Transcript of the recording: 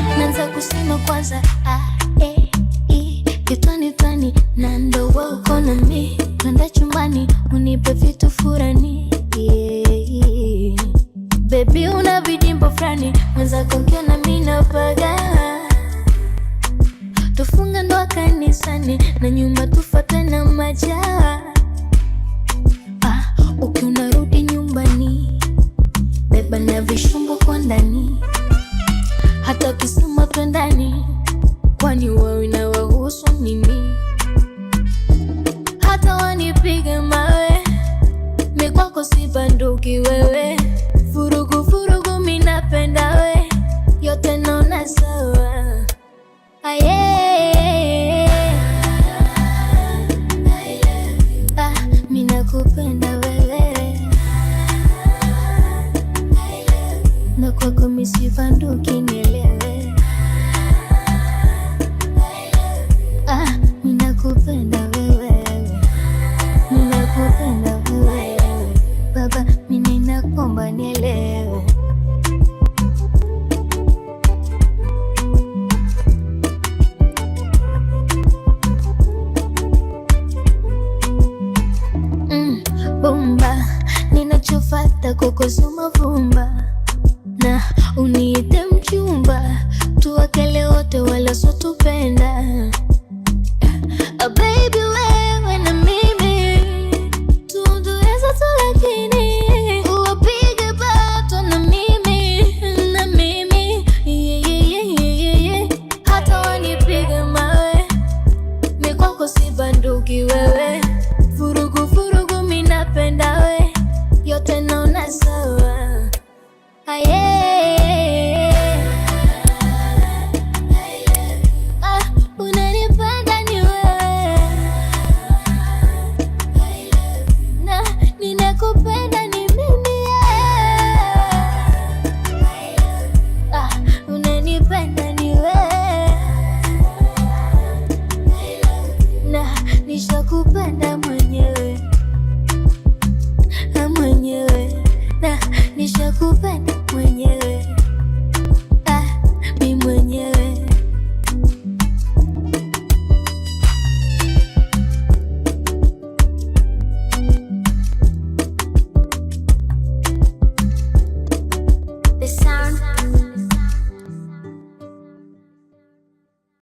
Naanza kusema kwanza kitwani twani na ndo wewe uko na mimi. Twende chumbani unipe vitu furani, baby una vidimbo frani, mwenzako ukiona mimi napaga. Tufunga ndoa kanisani na nyuma tufuate na majaa. Ukiona rudi nyumbani beba na vishumbo kwa ndani, hata ukisema twendani kwani wewe inawahusu nini? Hata wanipige mawe mimi kwako si banduki wewe.